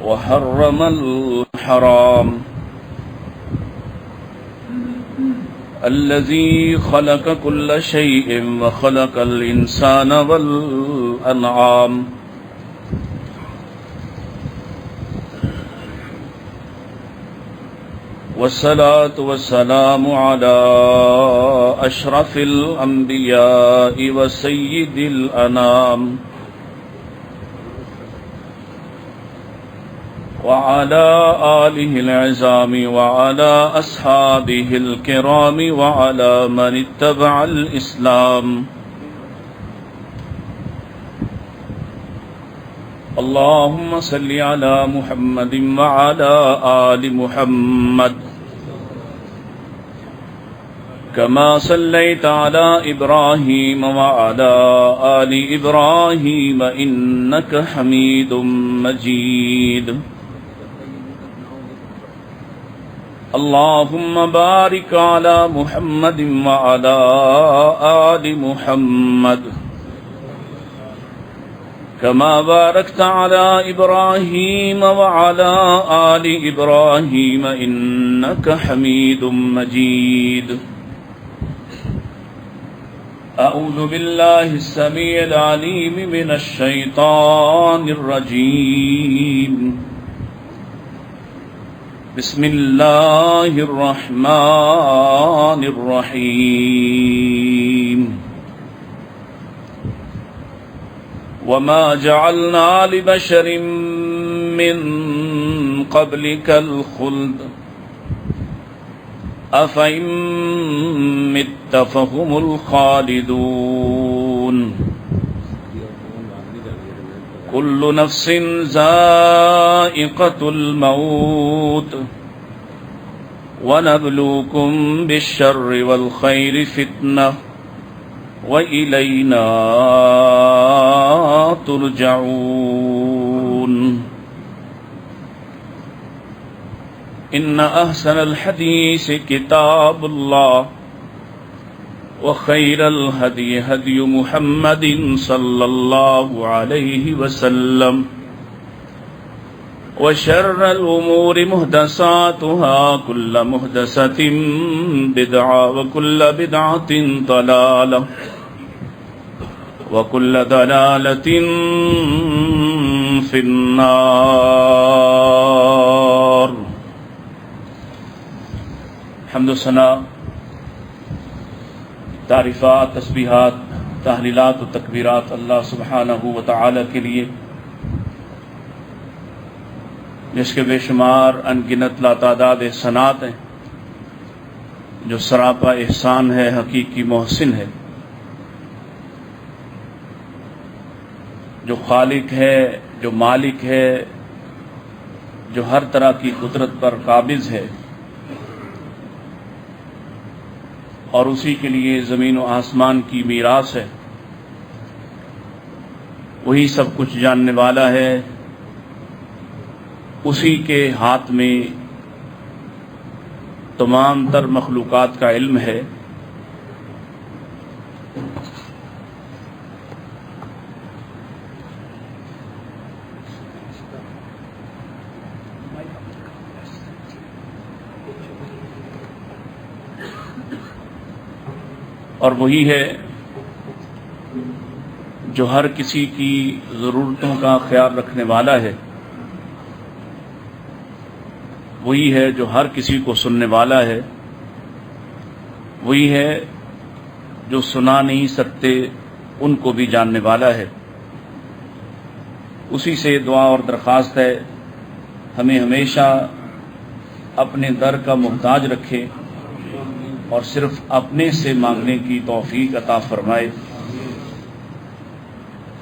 وحرم الحرام الذي خلق كل شيء وخلق الإنسان والأنعام والصلاة والسلام على أشرف الأنبياء وسيد الأنام وعلى آله العظام وعلى أصحابه الكرام وعلى من اتبع الإسلام. اللهم صل على محمد وعلى آل محمد كما صليت على إبراهيم وعلى آل إبراهيم إنك حميد مجيد. اللهم بارك على محمد وعلى آل محمد كما باركت على إبراهيم وعلى آل إبراهيم إنك حميد مجيد. أعوذ بالله السميع العليم من الشيطان الرجيم. بسم الله الرحمن الرحيم. وما جعلنا لبشر من قبلك الخلد أفإن مت فهم الخالدون. كل نفس ذائقة الموت ونبلوكم بالشر والخير فتنة وإلينا ترجعون. إن أحسن الحديث كتاب الله وخير الهدي هدي محمد صلى الله عليه وسلم وشر الأمور محدثاتها كل محدثة بدعة وكل بدعة ضلالة وكل ضلالة في النار. حمد و ثنا، تعریفات، تسبیحات، تحلیلات و تکبیرات اللہ سبحانہ و تعالی کے لیے، جس کے بے شمار انگنت لاتعداد احسانات ہیں، جو سراپا احسان ہے، حقیقی محسن ہے، جو خالق ہے، جو مالک ہے، جو ہر طرح کی قدرت پر قابض ہے، اور اسی کے لیے زمین و آسمان کی میراث ہے. وہی سب کچھ جاننے والا ہے، اسی کے ہاتھ میں تمام تر مخلوقات کا علم ہے. اور وہی ہے جو ہر کسی کی ضرورتوں کا خیال رکھنے والا ہے. وہی ہے جو ہر کسی کو سننے والا ہے. وہی ہے جو سنا نہیں سکتے ان کو بھی جاننے والا ہے. اسی سے دعا اور درخواست ہے ہمیں ہمیشہ اپنے در کا محتاج رکھے اور صرف اپنے سے مانگنے کی توفیق عطا فرمائے.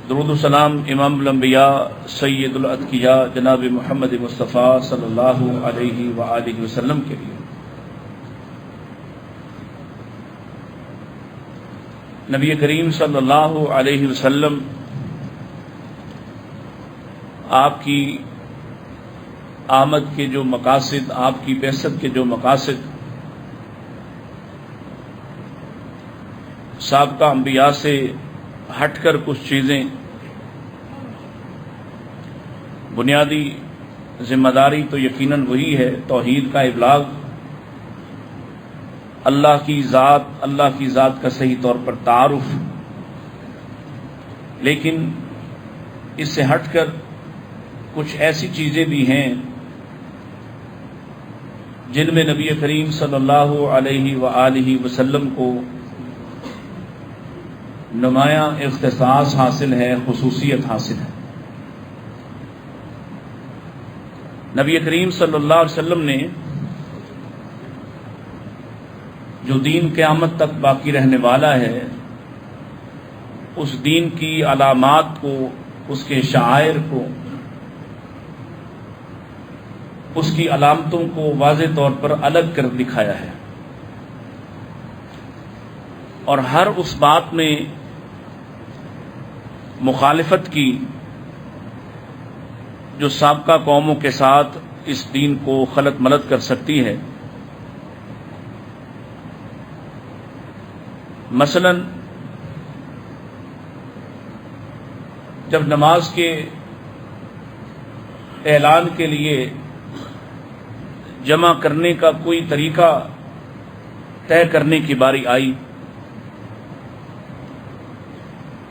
درود و سلام امام الانبیاء سید الاتقیاء جناب محمد مصطفیٰ صلی اللہ علیہ وآلہ وسلم کے لیے. نبی کریم صلی اللہ علیہ وسلم آپ کی آمد کے جو مقاصد، آپ کی بعثت کے جو مقاصد سابقہ انبیاء سے ہٹ کر کچھ چیزیں بنیادی ذمہ داری تو یقیناً وہی ہے، توحید کا ابلاغ، اللہ کی ذات کا صحیح طور پر تعارف، لیکن اس سے ہٹ کر کچھ ایسی چیزیں بھی ہیں جن میں نبی کریم صلی اللہ علیہ وآلہ وسلم کو نمایاں اختصاص حاصل ہے، خصوصیت حاصل ہے۔ نبی کریم صلی اللہ علیہ وسلم نے جو دین قیامت تک باقی رہنے والا ہے، اس دین کی علامات کو، اس کے شعائر کو، اس کی علامتوں کو واضح طور پر الگ کر دکھایا ہے، اور ہر اس بات میں مخالفت کی جو سابقہ قوموں کے ساتھ اس دین کو خلط ملط کر سکتی ہے۔ مثلا جب نماز کے اعلان کے لیے جمع کرنے کا کوئی طریقہ طے کرنے کی باری آئی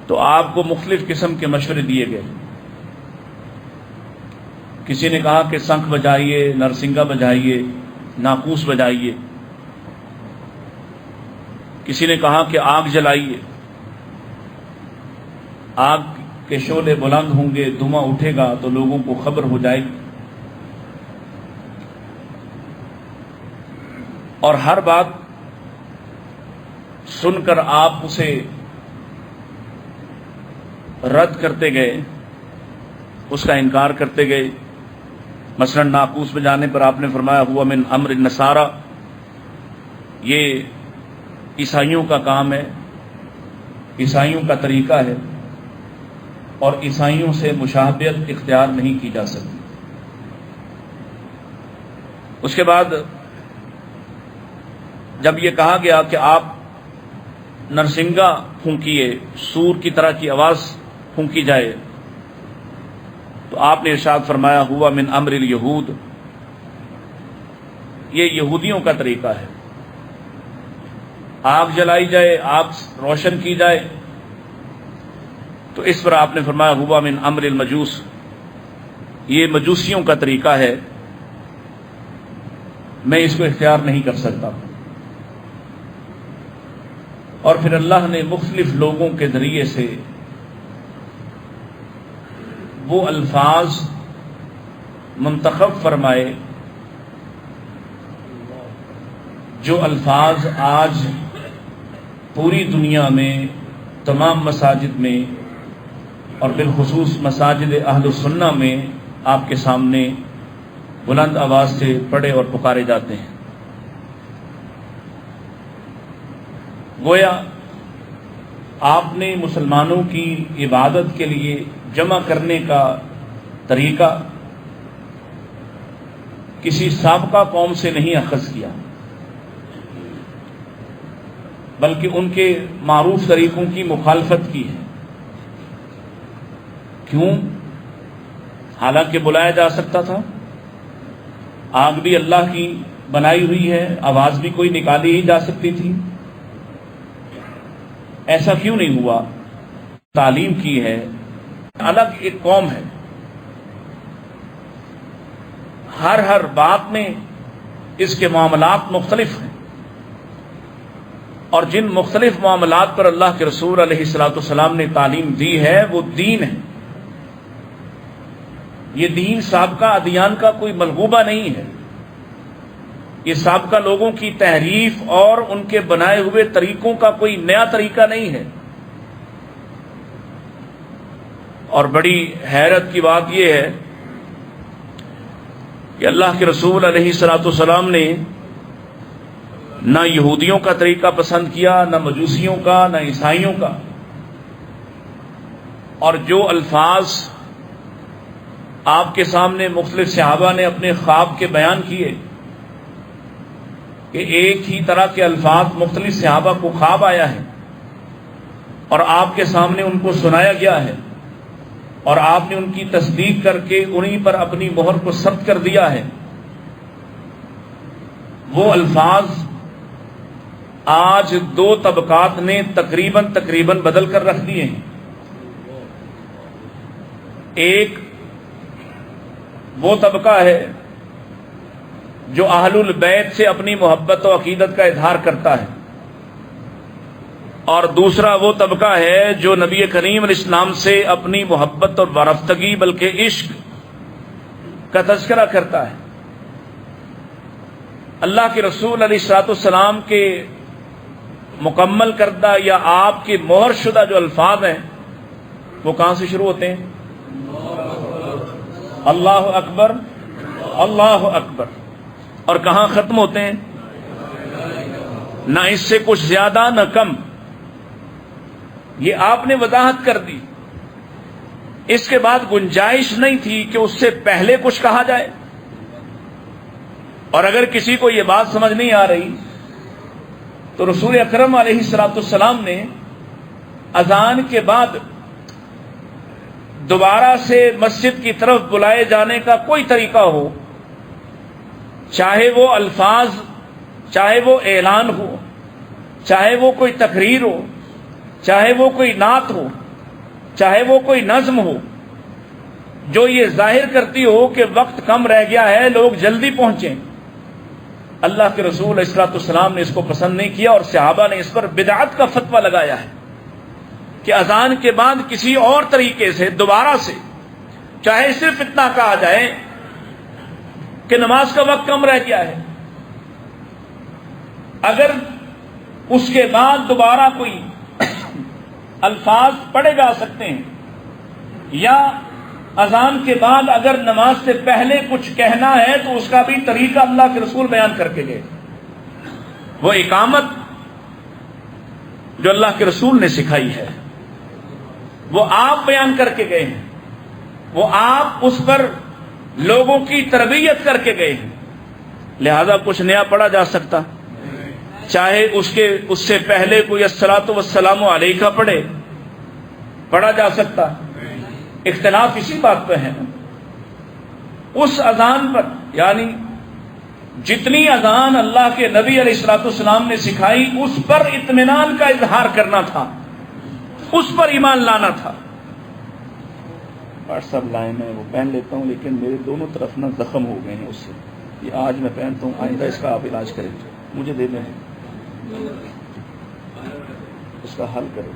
تو آپ کو مختلف قسم کے مشورے دیے گئے۔ کسی نے کہا کہ شنکھ بجائیے، نرسنگا بجائیے، ناقوس بجائیے، کسی نے کہا کہ آگ جلائیے، آگ کے شعلے بلند ہوں گے، دھواں اٹھے گا تو لوگوں کو خبر ہو جائے گی، اور ہر بات سن کر آپ اسے رد کرتے گئے، اس کا انکار کرتے گئے۔ مثلا ناقوس بجانے پر آپ نے فرمایا ہوا من امر النصارى، یہ عیسائیوں کا کام ہے، عیسائیوں کا طریقہ ہے، اور عیسائیوں سے مشابہت اختیار نہیں کی جا سکتی۔ اس کے بعد جب یہ کہا گیا کہ آپ نرسنگا پھونکیے، سور کی طرح کی آواز پھونکی جائے، تو آپ نے ارشاد فرمایا ہوا من امر الیہود، یہ یہودیوں کا طریقہ ہے، آگ جلائی جائے، آگ روشن کی جائے، تو اس پر آپ نے فرمایا ہوا من امر المجوس، یہ مجوسیوں کا طریقہ ہے، میں اس کو اختیار نہیں کر سکتا۔ اور پھر اللہ نے مختلف لوگوں کے ذریعے سے وہ الفاظ منتخب فرمائے جو الفاظ آج پوری دنیا میں تمام مساجد میں اور بالخصوص مساجد اہل السنہ میں آپ کے سامنے بلند آواز سے پڑھے اور پکارے جاتے ہیں۔ گویا آپ نے مسلمانوں کی عبادت کے لیے جمع کرنے کا طریقہ کسی سابقہ قوم سے نہیں اخذ کیا، بلکہ ان کے معروف طریقوں کی مخالفت کی ہے۔ کیوں؟ حالانکہ بلایا جا سکتا تھا، آگ بھی اللہ کی بنائی ہوئی ہے، آواز بھی کوئی نکالی ہی جا سکتی تھی، ایسا کیوں نہیں ہوا؟ تعلیم کی ہے، الگ ایک قوم ہے، ہر بات میں اس کے معاملات مختلف ہیں، اور جن مختلف معاملات پر اللہ کے رسول علیہ الصلوۃ والسلام نے تعلیم دی ہے وہ دین ہے۔ یہ دین سابقہ ادیان کا کوئی ملغوبہ نہیں ہے، یہ سابقہ لوگوں کی تحریف اور ان کے بنائے ہوئے طریقوں کا کوئی نیا طریقہ نہیں ہے۔ اور بڑی حیرت کی بات یہ ہے کہ اللہ کے رسول علیہ الصلوۃ والسلام نے نہ یہودیوں کا طریقہ پسند کیا، نہ مجوسیوں کا، نہ عیسائیوں کا، اور جو الفاظ آپ کے سامنے مختلف صحابہ نے اپنے خواب کے بیان کیے کہ ایک ہی طرح کے الفاظ مختلف صحابہ کو خواب آیا ہے اور آپ کے سامنے ان کو سنایا گیا ہے، اور آپ نے ان کی تصدیق کر کے انہی پر اپنی مہر کو ثبت کر دیا ہے، وہ الفاظ آج دو طبقات نے تقریباً بدل کر رکھ دیے ہیں۔ ایک وہ طبقہ ہے جو اہل البیت سے اپنی محبت و عقیدت کا اظہار کرتا ہے، اور دوسرا وہ طبقہ ہے جو نبی کریم علیہ السلام سے اپنی محبت اور وابستگی بلکہ عشق کا تذکرہ کرتا ہے۔ اللہ کے رسول علیہ الصلوۃ والسلام کے مکمل کردہ یا آپ کے مہر شدہ جو الفاظ ہیں وہ کہاں سے شروع ہوتے ہیں؟ اللہ اکبر اللہ اکبر، اور کہاں ختم ہوتے ہیں؟ نہ اس سے کچھ زیادہ نہ کم۔ یہ آپ نے وضاحت کر دی، اس کے بعد گنجائش نہیں تھی کہ اس سے پہلے کچھ کہا جائے۔ اور اگر کسی کو یہ بات سمجھ نہیں آ رہی تو رسول اکرم علیہ الصلوۃ والسلام نے اذان کے بعد دوبارہ سے مسجد کی طرف بلائے جانے کا کوئی طریقہ ہو، چاہے وہ الفاظ، چاہے وہ اعلان ہو، چاہے وہ کوئی تقریر ہو، چاہے وہ کوئی نعت ہو، چاہے وہ کوئی نظم ہو، جو یہ ظاہر کرتی ہو کہ وقت کم رہ گیا ہے، لوگ جلدی پہنچیں، اللہ کے رسول علیہ الصلوۃ والسلام نے اس کو پسند نہیں کیا، اور صحابہ نے اس پر بدعت کا فتویٰ لگایا ہے کہ اذان کے بعد کسی اور طریقے سے دوبارہ سے، چاہے صرف اتنا کہا جائے کہ نماز کا وقت کم رہ گیا ہے، اگر اس کے بعد دوبارہ کوئی الفاظ پڑھے جا سکتے ہیں، یا اذان کے بعد اگر نماز سے پہلے کچھ کہنا ہے تو اس کا بھی طریقہ اللہ کے رسول بیان کر کے گئے۔ وہ اقامت جو اللہ کے رسول نے سکھائی ہے وہ آپ بیان کر کے گئے ہیں، وہ آپ اس پر لوگوں کی تربیت کر کے گئے ہیں، لہذا کچھ نیا پڑھا جا سکتا، چاہے اس سے پہلے کوئی الصلاۃ والسلام علیکہ پڑھا جا سکتا۔ اختلاف اسی بات پہ ہے، اس اذان پر، یعنی جتنی اذان اللہ کے نبی علیہ الصلوۃ والسلام نے سکھائی اس پر اطمینان کا اظہار کرنا تھا، اس پر ایمان لانا تھا۔ واٹس ایپ لائن ہے وہ پہن لیتا ہوں، لیکن میرے دونوں طرف نہ زخم ہو گئے ہیں اس سے، یہ آج میں پہنتا ہوں، آئندہ اس کا آپ علاج کریں، مجھے دے دیں، اس کا حل کریں۔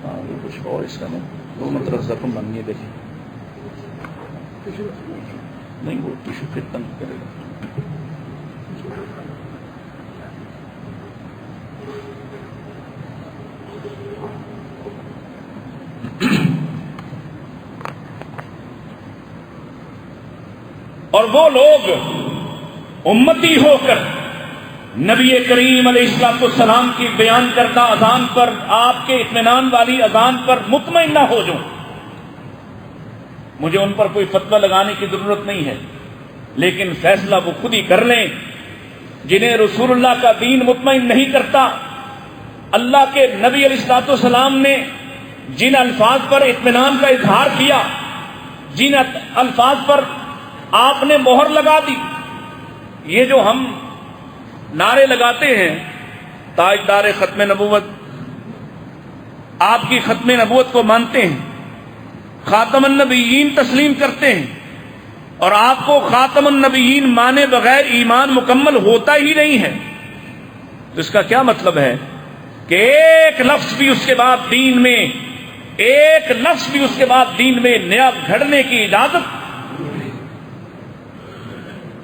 ہاں یہ کچھ اور اس کا نہیں، دونوں طرف زخم بن گئے، دیکھیں نہیں وہ ٹیشو پھر تنگ کرے گا۔ اور وہ لوگ امتی ہو کر نبی کریم علیہ الصلوۃ والسلام کی بیان کردہ اذان پر، آپ کے اطمینان والی اذان پر مطمئن نہ ہو جاؤں، مجھے ان پر کوئی فتویٰ لگانے کی ضرورت نہیں ہے، لیکن فیصلہ وہ خود ہی کر لیں۔ جنہیں رسول اللہ کا دین مطمئن نہیں کرتا، اللہ کے نبی علیہ الصلوۃ والسلام نے جن الفاظ پر اطمینان کا اظہار کیا، جن الفاظ پر آپ نے مہر لگا دی، یہ جو ہم نعرے لگاتے ہیں، تاجدار ختم نبوت، آپ کی ختم نبوت کو مانتے ہیں، خاتم النبیین تسلیم کرتے ہیں، اور آپ کو خاتم النبیین مانے بغیر ایمان مکمل ہوتا ہی نہیں ہے، تو اس کا کیا مطلب ہے کہ ایک لفظ بھی اس کے بعد دین میں، ایک لفظ بھی اس کے بعد دین میں نیا گھڑنے کی اجازت،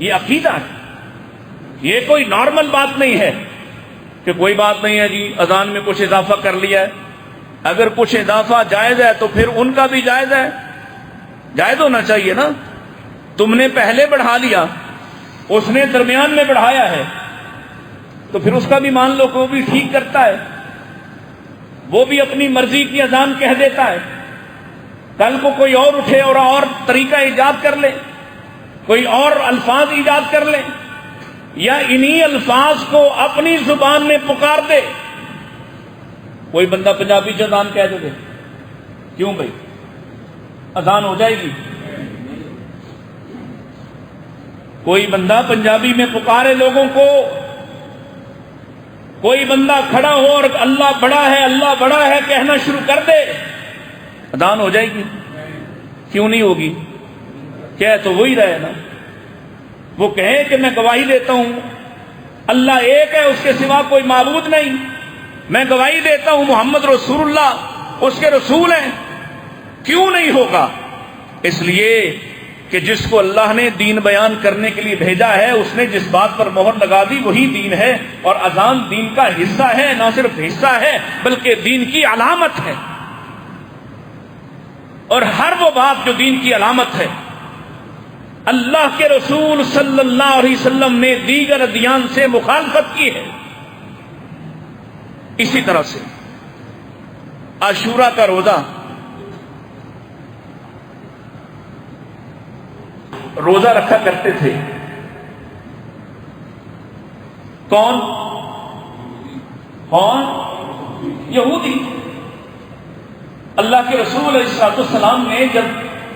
یہ عقیدہ ہے، یہ کوئی نارمل بات نہیں ہے کہ کوئی بات نہیں ہے جی اذان میں کچھ اضافہ کر لیا ہے، اگر کچھ اضافہ جائز ہے تو پھر ان کا بھی جائز ہے، جائز ہونا چاہیے نا۔ تم نے پہلے بڑھا لیا، اس نے درمیان میں بڑھایا ہے، تو پھر اس کا بھی مان لو کہ وہ بھی ٹھیک کرتا ہے، وہ بھی اپنی مرضی کی اذان کہہ دیتا ہے، کل کو کوئی اور اٹھے اور طریقہ ایجاد کر لے، کوئی اور الفاظ ایجاد کر لے، یا انہی الفاظ کو اپنی زبان میں پکار دے۔ کوئی بندہ پنجابی اذان کہہ دے، کیوں بھائی؟ اذان ہو جائے گی؟ کوئی بندہ پنجابی میں پکارے لوگوں کو، کوئی بندہ کھڑا ہو اور اللہ بڑا ہے کہنا شروع کر دے، اذان ہو جائے گی؟ کیوں نہیں ہوگی؟ کہہ تو وہی رہے نا، وہ کہے کہ میں گواہی دیتا ہوں اللہ ایک ہے، اس کے سوا کوئی معبود نہیں، میں گواہی دیتا ہوں محمد رسول اللہ اس کے رسول ہیں، کیوں نہیں ہوگا؟ اس لیے کہ جس کو اللہ نے دین بیان کرنے کے لیے بھیجا ہے، اس نے جس بات پر مہر لگا دی وہی دین ہے، اور اذان دین کا حصہ ہے، نہ صرف حصہ ہے بلکہ دین کی علامت ہے، اور ہر وہ بات جو دین کی علامت ہے اللہ کے رسول صلی اللہ علیہ وسلم نے دیگر ادیان سے مخالفت کی ہے۔ اسی طرح سے عاشورہ کا روزہ رکھا کرتے تھے کون؟ یہودی۔ اللہ کے رسول علیہ السلام نے جب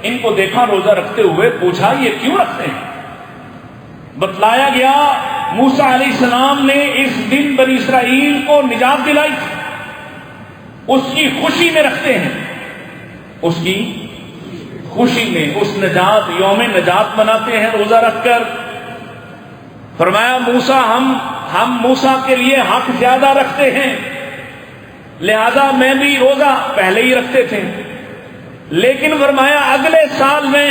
ان کو دیکھا روزہ رکھتے ہوئے، پوچھا یہ کیوں رکھتے ہیں؟ بتلایا گیا موسیٰ علیہ السلام نے اس دن بنی اسرائیل کو نجات دلائی تھی، اس کی خوشی میں رکھتے ہیں، اس کی خوشی میں، اس نجات یوم نجات مناتے ہیں روزہ رکھ کر۔ فرمایا موسیٰ ہم موسیٰ کے لیے حق زیادہ رکھتے ہیں، لہذا میں بھی روزہ پہلے ہی رکھتے تھے، لیکن فرمایا اگلے سال میں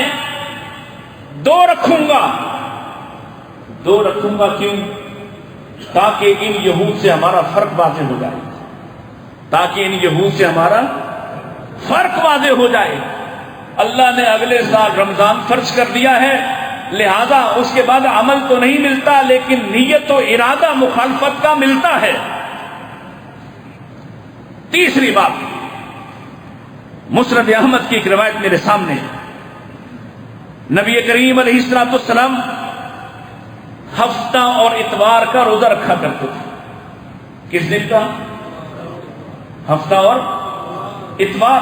2 رکھوں گا۔ 2 رکھوں گا کیوں؟ تاکہ ان یہود سے ہمارا فرق واضح ہو جائے، تاکہ ان یہود سے ہمارا فرق واضح ہو جائے۔ اللہ نے اگلے سال رمضان فرض کر دیا ہے، لہذا اس کے بعد عمل تو نہیں ملتا لیکن نیت و ارادہ مخالفت کا ملتا ہے۔ تیسری بات، مسند احمد کی ایک روایت میرے سامنے ہے، نبی کریم علیہ السلام ہفتہ اور اتوار کا روزہ رکھا کرتے تھے۔ کس دن کا؟ ہفتہ اور اتوار۔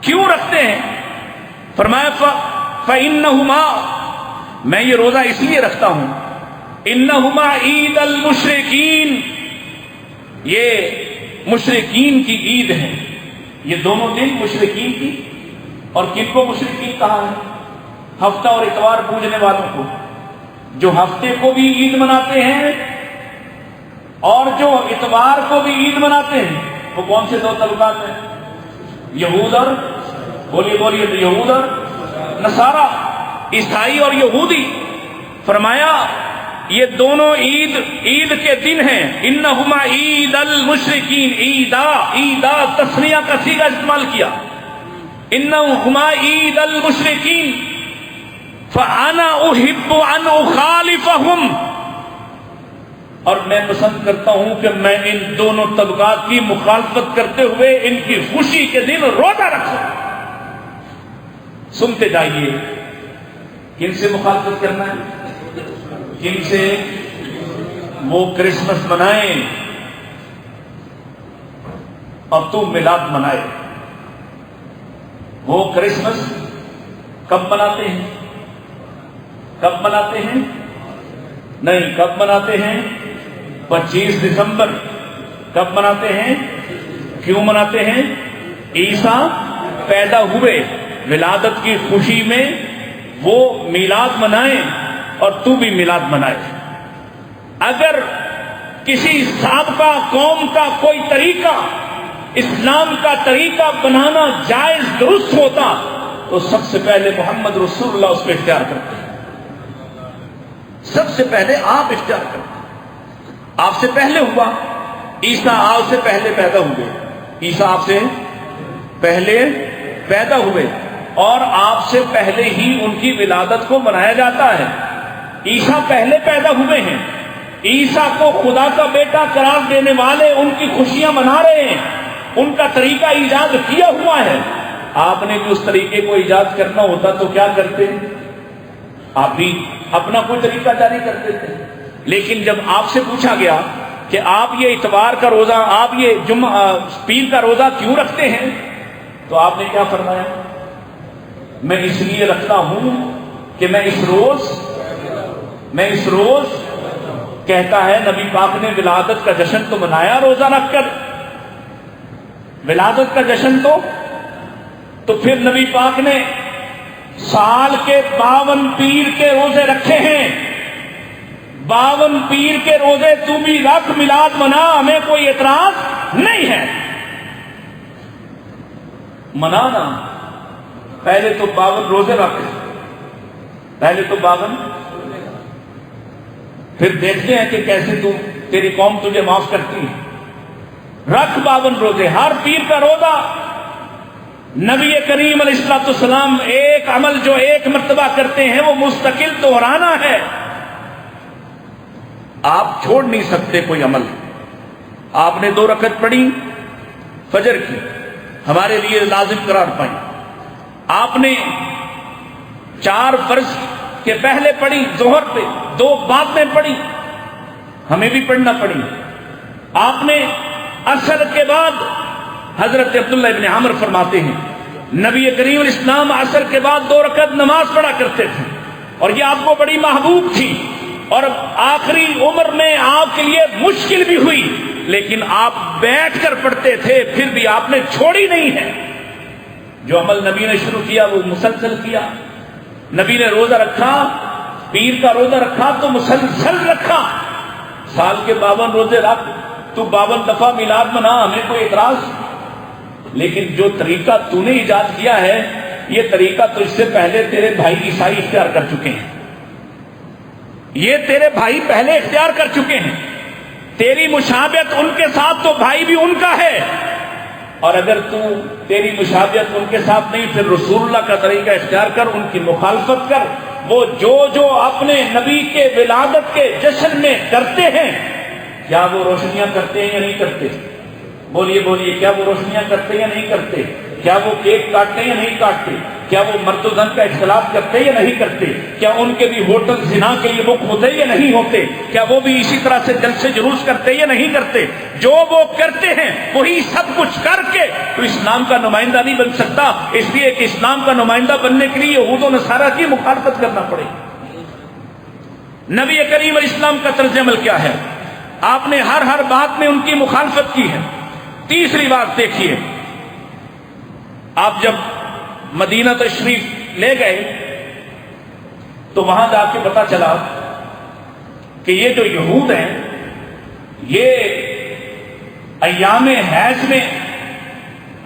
کیوں رکھتے ہیں؟ فرمایا فَإِنَّهُمَا، میں یہ روزہ اس لیے رکھتا ہوں، إِنَّهُمَا عید المشرکین، یہ مشرکین کی عید ہے۔ یہ دونوں دن مشرکین کی، اور کن کو مشرکین کہا ہے؟ ہفتہ اور اتوار پوجنے والوں کو، جو ہفتے کو بھی عید مناتے ہیں اور جو اتوار کو بھی عید مناتے ہیں۔ وہ کون سے 2 طبقات ہیں؟ یہود اور بولیے یہود اور نصارہ، عیسائی اور یہودی۔ فرمایا یہ دونوں عید کے دن ہیں۔ انہما عید المشرکین، عیدا تسنیہ کا صیغہ استعمال کیا، انہما عید المشرکین فانا احب ان اخالفہم، اور میں پسند کرتا ہوں کہ میں ان دونوں طبقات کی مخالفت کرتے ہوئے ان کی خوشی کے دن روزہ رکھوں۔ سنتے جائیے، کن سے مخالفت کرنا ہے؟ جن سے وہ کرسمس منائیں اور تو میلاد منائے۔ وہ کرسمس کب مناتے ہیں؟ کب مناتے ہیں؟ نہیں، کب مناتے ہیں؟ 25 دسمبر۔ کب مناتے ہیں؟ کیوں مناتے ہیں؟ عیسیٰ پیدا ہوئے، ولادت کی خوشی میں وہ میلاد منائیں اور تو بھی میلاد منائے۔ اگر کسی سابقہ قوم کا کوئی طریقہ اسلام کا طریقہ بنانا جائز درست ہوتا تو سب سے پہلے محمد رسول اللہ اس پہ اختیار کرتے ہیں، سب سے پہلے آپ اختیار کرتے ہیں۔ آپ سے پہلے ہوا، عیسیٰ آپ سے پہلے پیدا ہوئے، عیسیٰ آپ سے پہلے پیدا ہوئے اور آپ سے پہلے ہی ان کی ولادت کو منایا جاتا ہے۔ عیسیٰ پہلے پیدا ہوئے ہیں، عیسیٰ کو خدا کا بیٹا قرار دینے والے ان کی خوشیاں منا رہے ہیں، ان کا طریقہ ایجاد کیا ہوا ہے۔ آپ نے بھی اس طریقے کو ایجاد کرنا ہوتا تو کیا کرتے؟ آپ بھی اپنا کوئی طریقہ جاری کرتے تھے۔ لیکن جب آپ سے پوچھا گیا کہ آپ یہ اتوار کا روزہ، آپ یہ پیر کا روزہ کیوں رکھتے ہیں؟ تو آپ نے کیا فرمایا؟ میں اس لیے رکھتا ہوں کہ میں اس روز کہتا ہے نبی پاک نے ولادت کا جشن تو منایا روزہ رکھ کر، ولادت کا جشن تو پھر نبی پاک نے سال کے 52 پیر کے روزے رکھے ہیں، 52 پیر کے روزے تو بھی رکھ، میلاد منا، ہمیں کوئی اعتراض نہیں ہے، منانا۔ پہلے تو 52 روزے رکھ، پہلے تو 52، پھر دیکھتے ہیں کہ کیسے تیری قوم تجھے معاف کرتی ہے۔ رکھ 52 روزے، ہر پیر کا روزہ۔ نبی کریم علیہ الصلوۃ والسلام ایک عمل جو ایک مرتبہ کرتے ہیں وہ مستقل دہرانا ہے، آپ چھوڑ نہیں سکتے کوئی عمل۔ آپ نے 2 رکعت پڑھی فجر کی، ہمارے لیے لازم قرار پائی۔ آپ نے 4 فرض کے پہلے پڑھی ظہر پہ، 2 بعد میں پڑھی، ہمیں بھی پڑھنا پڑی۔ آپ نے عصر کے بعد، حضرت عبداللہ ابن عمر فرماتے ہیں نبی کریم علیہ السلام عصر کے بعد 2 رکعت نماز پڑھا کرتے تھے، اور یہ آپ کو بڑی محبوب تھی، اور آخری عمر میں آپ کے لیے مشکل بھی ہوئی، لیکن آپ بیٹھ کر پڑھتے تھے، پھر بھی آپ نے چھوڑی نہیں ہے۔ جو عمل نبی نے شروع کیا وہ مسلسل کیا۔ نبی نے روزہ رکھا، پیر کا روزہ رکھا تو مسلسل رکھا۔ سال کے 52 روزے رکھ، تو 52 دفعہ میلاد منا، ہمیں کوئی اعتراض، لیکن جو طریقہ تو نے ایجاد کیا ہے یہ طریقہ تو اس سے پہلے تیرے بھائی عیسائی اختیار کر چکے ہیں، یہ تیرے بھائی پہلے اختیار کر چکے ہیں، تیری مشابہت ان کے ساتھ تو بھائی بھی ان کا ہے، اور اگر تو تیری مشابہت ان کے ساتھ نہیں پھر رسول اللہ کا طریقہ اختیار کر، ان کی مخالفت کر۔ وہ جو اپنے نبی کے ولادت کے جشن میں کرتے ہیں، کیا وہ روشنیاں کرتے ہیں یا نہیں کرتے؟ بولیے کیا وہ روشنیاں کرتے ہیں یا نہیں کرتے؟ کیا وہ کیک کاٹتے ہیں یا نہیں کاٹتے؟ کیا وہ مرد و زن کا اختلاف کرتے یا نہیں کرتے؟ کیا ان کے بھی ہوٹل زنا کے لیے بک ہوتے یا نہیں ہوتے؟ کیا وہ بھی اسی طرح سے جلسے جلوس کرتے یا نہیں کرتے؟ جو وہ کرتے ہیں وہی سب کچھ کر کے تو اسلام کا نمائندہ نہیں بن سکتا، اس لیے کہ اسلام کا نمائندہ بننے کے لیے یہود و نصارہ کی مخالفت کرنا پڑے۔ نبی کریم علیہ السلام کا طرز عمل کیا ہے؟ آپ نے ہر بات میں ان کی مخالفت کی ہے۔ تیسری بات دیکھیے، آپ جب مدینہ تشریف لے گئے تو وہاں جا کے پتا چلا کہ یہ جو یہود ہیں یہ ایام حیض میں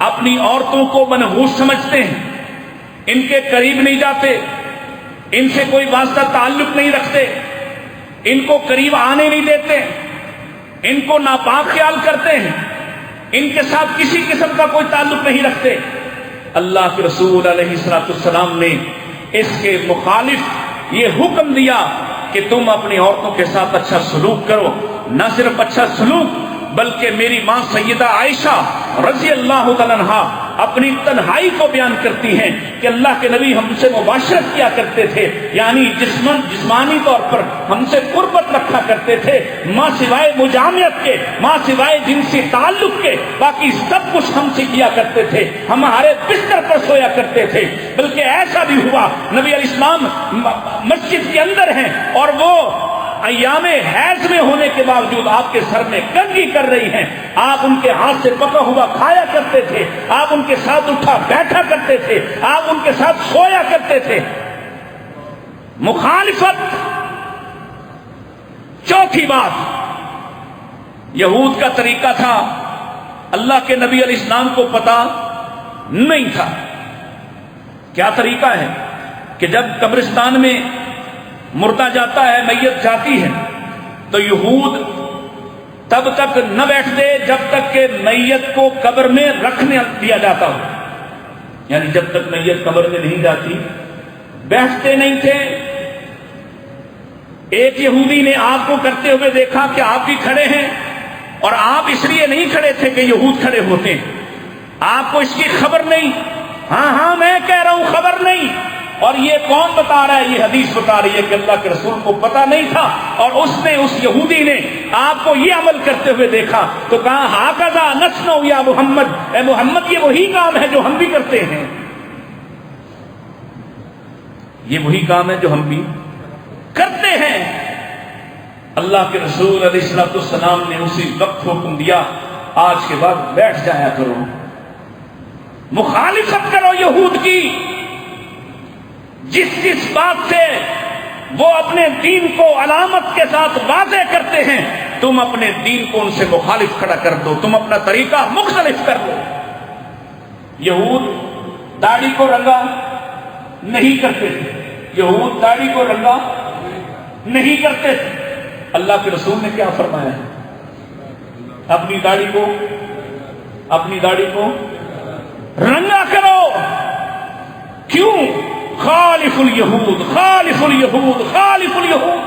اپنی عورتوں کو منحوس سمجھتے ہیں، ان کے قریب نہیں جاتے، ان سے کوئی واسطہ تعلق نہیں رکھتے، ان کو قریب آنے نہیں دیتے، ان کو ناپاک خیال کرتے ہیں، ان کے ساتھ کسی قسم کا کوئی تعلق نہیں رکھتے۔ اللہ کے رسول علیہ السلام نے اس کے مخالف یہ حکم دیا کہ تم اپنی عورتوں کے ساتھ اچھا سلوک کرو، نہ صرف اچھا سلوک بلکہ میری ماں سیدہ عائشہ رضی اللہ تعالیٰ عنہا اپنی تنہائی کو بیان کرتی ہیں کہ اللہ کے نبی ہم سے مباشرت کیا کرتے تھے، یعنی جسمانی طور پر ہم سے قربت رکھا کرتے تھے، ماں سوائے مجامعت کے، ماں سوائے جنسی تعلق کے باقی سب کچھ ہم سے کیا کرتے تھے، ہمارے بستر پر سویا کرتے تھے۔ بلکہ ایسا بھی ہوا نبی علیہ السلام مسجد کے اندر ہیں اور وہ ایام حیض میں ہونے کے باوجود آپ کے سر میں کنگھی کر رہی ہیں، آپ ان کے ہاتھ سے پکا ہوا کھایا کرتے تھے، آپ ان کے ساتھ اٹھا بیٹھا کرتے تھے، آپ ان کے ساتھ سویا کرتے تھے۔ مخالفت۔ چوتھی بات، یہود کا طریقہ تھا، اللہ کے نبی علیہ السلام کو پتا نہیں تھا۔ کیا طریقہ ہے کہ جب قبرستان میں مردہ جاتا ہے، میت جاتی ہے، تو یہود تب تک نہ بیٹھتے جب تک کہ میت کو قبر میں رکھنے دیا جاتا ہو، یعنی جب تک میت قبر میں نہیں جاتی بیٹھتے نہیں تھے۔ ایک یہودی نے آپ کو کرتے ہوئے دیکھا کہ آپ بھی کھڑے ہیں، اور آپ اس لیے نہیں کھڑے تھے کہ یہود کھڑے ہوتے ہیں، آپ کو اس کی خبر نہیں۔ ہاں میں کہہ رہا ہوں خبر نہیں، اور یہ کون بتا رہا ہے؟ یہ حدیث بتا رہی ہے کہ اللہ کے رسول کو پتہ نہیں تھا، اور اس یہودی نے آپ کو یہ عمل کرتے ہوئے دیکھا تو کہا ہاکذا نصنع یا محمد، اے محمد یہ وہی کام ہے جو ہم بھی کرتے ہیں، یہ وہی کام ہے جو ہم بھی کرتے ہیں۔ اللہ کے رسول علیہ الصلوۃ والسلام نے اسی وقت حکم دیا آج کے بعد بیٹھ جایا کرو، مخالفت کرو یہود کی، جس بات سے وہ اپنے دین کو علامت کے ساتھ واضح کرتے ہیں تم اپنے دین کو ان سے مخالف کھڑا کر دو، تم اپنا طریقہ مختلف کر دو۔ یہود داڑھی کو رنگا نہیں کرتے تھے، یہود داڑھی کو رنگا نہیں کرتے تھے، اللہ کے رسول نے کیا فرمایا ہے؟ اپنی داڑھی کو رنگا کرو۔ کیوں؟ خالف الیہود، خالف الیہود، خالف الیہود،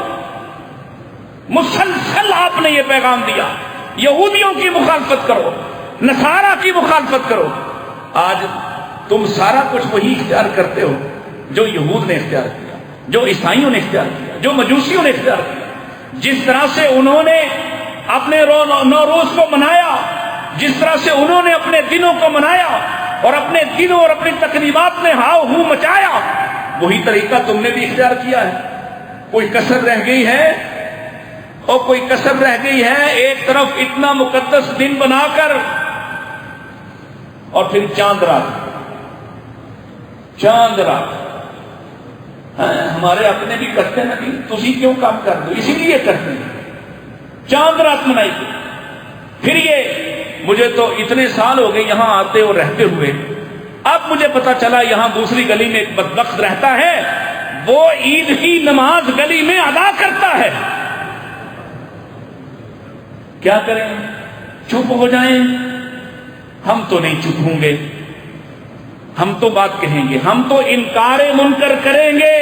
مسلسل آپ نے یہ پیغام دیا، یہودیوں کی مخالفت کرو، نصارہ کی مخالفت کرو۔ آج تم سارا کچھ وہی اختیار کرتے ہو جو یہود نے اختیار کیا، جو عیسائیوں نے اختیار کیا، جو مجوسیوں نے اختیار کیا۔ جس طرح سے انہوں نے اپنے نوروز کو منایا، جس طرح سے انہوں نے اپنے دنوں کو منایا اور اپنے دنوں اور اپنی تقریبات میں ہاؤ ہو مچایا، وہی طریقہ تم نے بھی اختیار کیا ہے۔ کوئی کسر رہ گئی ہے اور کوئی کسر رہ گئی ہے؟ ایک طرف اتنا مقدس دن بنا کر اور پھر چاند رات ہمارے اپنے بھی کرتے ہیں نا، تسی کیوں کام کر دو؟ اسی لیے کرتے ہیں، چاند رات منائی گئی۔ پھر یہ مجھے تو اتنے سال ہو گئے یہاں آتے اور رہتے ہوئے، اب مجھے پتا چلا یہاں دوسری گلی میں ایک بدبخت رہتا ہے، وہ عید کی نماز گلی میں ادا کرتا ہے۔ کیا کریں؟ چپ ہو جائیں؟ ہم تو نہیں چپ ہوں گے، ہم تو بات کہیں گے، ہم تو انکار منکر کریں گے،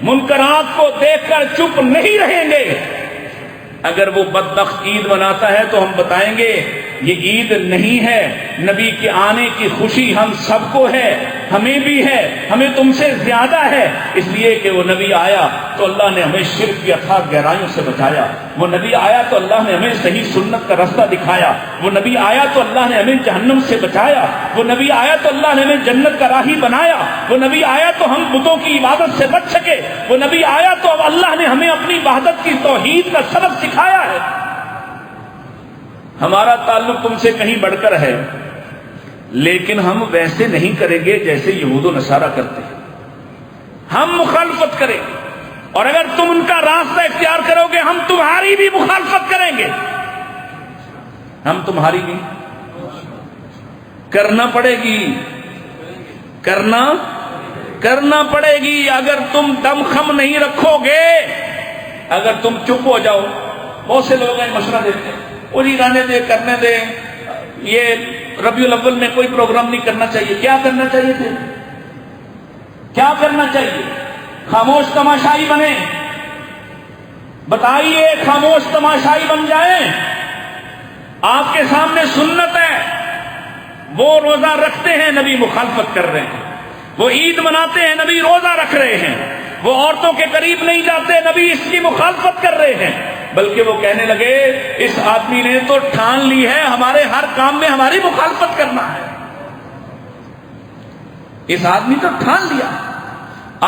منکرات کو دیکھ کر چپ نہیں رہیں گے۔ اگر وہ بدبخت عید مناتا ہے تو ہم بتائیں گے یہ عید نہیں ہے، نبی کے آنے کی خوشی ہم سب کو ہے، ہمیں بھی ہے، ہمیں تم سے زیادہ ہے، اس لیے کہ وہ نبی آیا تو اللہ نے ہمیں شرک کی اتھاہ گہرائیوں سے بچایا، وہ نبی آیا تو اللہ نے ہمیں صحیح سنت کا راستہ دکھایا، وہ نبی آیا تو اللہ نے ہمیں جہنم سے بچایا، وہ نبی آیا تو اللہ نے ہمیں جنت کا راہی بنایا، وہ نبی آیا تو ہم بتوں کی عبادت سے بچ سکے، وہ نبی آیا تو اب اللہ نے ہمیں اپنی وحدت کی توحید کا سبق سکھایا ہے۔ ہمارا تعلق تم سے کہیں بڑھ کر ہے، لیکن ہم ویسے نہیں کریں گے جیسے یہود و نصارہ کرتے ہیں، ہم مخالفت کریں گے، اور اگر تم ان کا راستہ اختیار کرو گے ہم تمہاری بھی مخالفت کریں گے، ہم تمہاری بھی کرنا پڑے گی، کرنا پڑے گی۔ اگر تم دم خم نہیں رکھو گے، اگر تم چپ ہو جاؤ، بہت سے لوگ ہیں مشورہ دیتے ہیں وہ جی رہنے دے، کرنے دے، یہ ربیع الاول میں کوئی پروگرام نہیں کرنا چاہیے۔ کیا کرنا چاہیے تھے؟ کیا کرنا چاہیے؟ خاموش تماشائی بنے؟ بتائیے، خاموش تماشائی بن جائیں؟ آپ کے سامنے سنت ہے، وہ روزہ رکھتے ہیں، نبی مخالفت کر رہے ہیں، وہ عید مناتے ہیں، نبی روزہ رکھ رہے ہیں، وہ عورتوں کے قریب نہیں جاتے، نبی اس کی مخالفت کر رہے ہیں، بلکہ وہ کہنے لگے اس آدمی نے تو ٹھان لی ہے ہمارے ہر کام میں ہماری مخالفت کرنا ہے، اس آدمی تو ٹھان لیا۔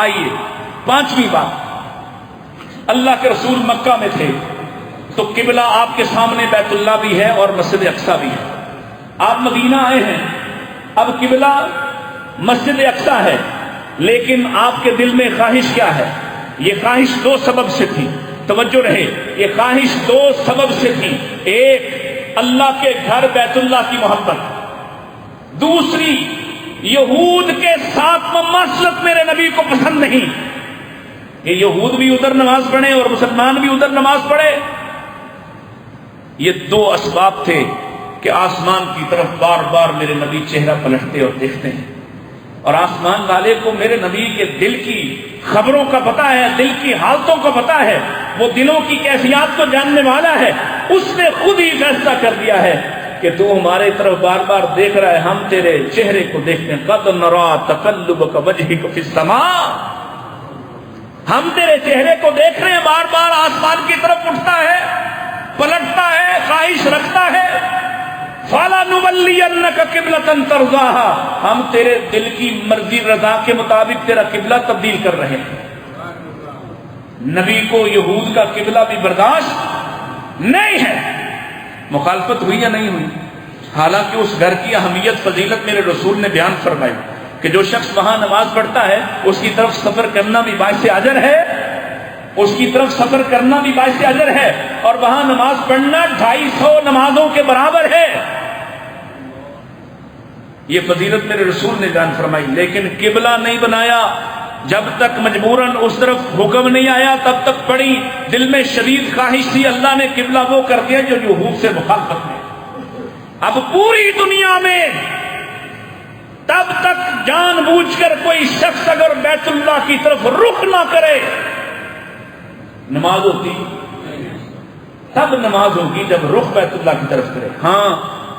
آئیے پانچویں بات، اللہ کے رسول مکہ میں تھے تو قبلہ آپ کے سامنے بیت اللہ بھی ہے اور مسجد اقصی بھی ہے، آپ مدینہ آئے ہیں، اب قبلہ مسجد اقصی ہے، لیکن آپ کے دل میں خواہش کیا ہے؟ یہ خواہش دو سبب سے تھی، توجہ رہے، یہ خواہش دو سبب سے تھی، ایک اللہ کے گھر بیت اللہ کی محبت، دوسری یہود کے ساتھ مماثلت میرے نبی کو پسند نہیں، یہ یہود بھی ادھر نماز پڑھیں اور مسلمان بھی ادھر نماز پڑھے۔ یہ دو اسباب تھے کہ آسمان کی طرف بار بار میرے نبی چہرہ پلٹتے اور دیکھتے ہیں، اور آسمان والے کو میرے نبی کے دل کی خبروں کا پتہ ہے، دل کی حالتوں کا پتہ ہے، وہ دلوں کی کیفیات کو جاننے والا ہے، اس نے خود ہی فیصلہ کر دیا ہے کہ تو ہمارے طرف بار بار دیکھ رہا ہے، ہم تیرے چہرے کو دیکھتے ہیں۔ قد نرا تقلبک وجہک فی السماء، ہم تیرے چہرے کو دیکھ رہے ہیں، بار بار آسمان کی طرف اٹھتا ہے، پلٹتا ہے، خواہش رکھتا ہے۔ فَلَنُوَلِّيَنَّكَ قِبْلَةً تَرْضَاهَا، ہم تیرے دل کی مرضی رضا کے مطابق تیرا قبلہ تبدیل کر رہے ہیں۔ نبی کو یہود کا قبلہ بھی برداشت نہیں ہے۔ مخالفت ہوئی یا نہیں ہوئی؟ حالانکہ اس گھر کی اہمیت فضیلت میرے رسول نے بیان فرمائی کہ جو شخص وہاں نماز پڑھتا ہے اس کی طرف سفر کرنا بھی باعث اجر ہے، اس کی طرف سفر کرنا بھی باعث اجر ہے، اور وہاں نماز پڑھنا 250 نمازوں کے برابر ہے۔ یہ فضیلت میرے رسول نے بیان فرمائی، لیکن قبلہ نہیں بنایا۔ جب تک مجبوراً اس طرف حکم نہیں آیا تب تک پڑھی، دل میں شدید خواہش تھی، اللہ نے قبلہ وہ کر دیا جو یہود سے مخالفت میں۔ اب پوری دنیا میں تب تک جان بوجھ کر کوئی شخص اگر بیت اللہ کی طرف رخ نہ کرے نماز ہوتی، تب نماز ہوگی جب رخ بیت اللہ کی طرف کرے۔ ہاں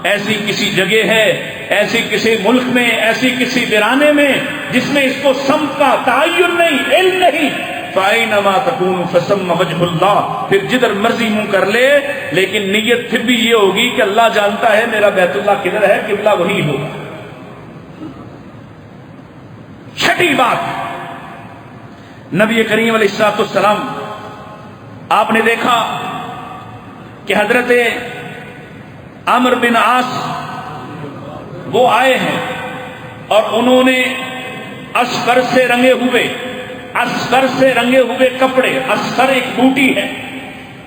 ایسی کسی جگہ ہے، ایسی کسی ملک میں، ایسی کسی ویرانے میں جس میں اس کو سمت کا تعین نہیں، علم نہیں، فَأَيْنَمَا تَكُونُوا فَثَمَّ وَجْهُ اللَّهِ، پھر جدھر مرضی منہ کر لے، لیکن نیت پھر بھی یہ ہوگی کہ اللہ جانتا ہے میرا بیت اللہ کدھر ہے، قبلہ وہی ہوگا۔ چھٹی بات، نبی کریم علیہ الصلوۃ والسلام، آپ نے دیکھا کہ حضرت عمرو بن عاص وہ آئے ہیں اور انہوں نے اصفر سے رنگے ہوئے کپڑے، اصفر ایک بوٹی ہے،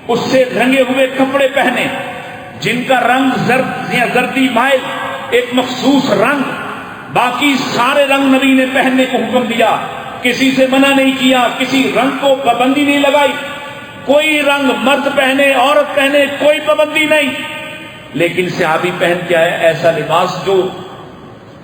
اس سے رنگے ہوئے کپڑے پہنے، جن کا رنگ زرد یا زردی مائل، ایک مخصوص رنگ، باقی سارے رنگ نبی نے پہننے کو حکم دیا، کسی سے منع نہیں کیا، کسی رنگ کو پابندی نہیں لگائی، کوئی رنگ مرد پہنے عورت پہنے کوئی پابندی نہیں، لیکن صحابی پہن کے آئے ایسا لباس جو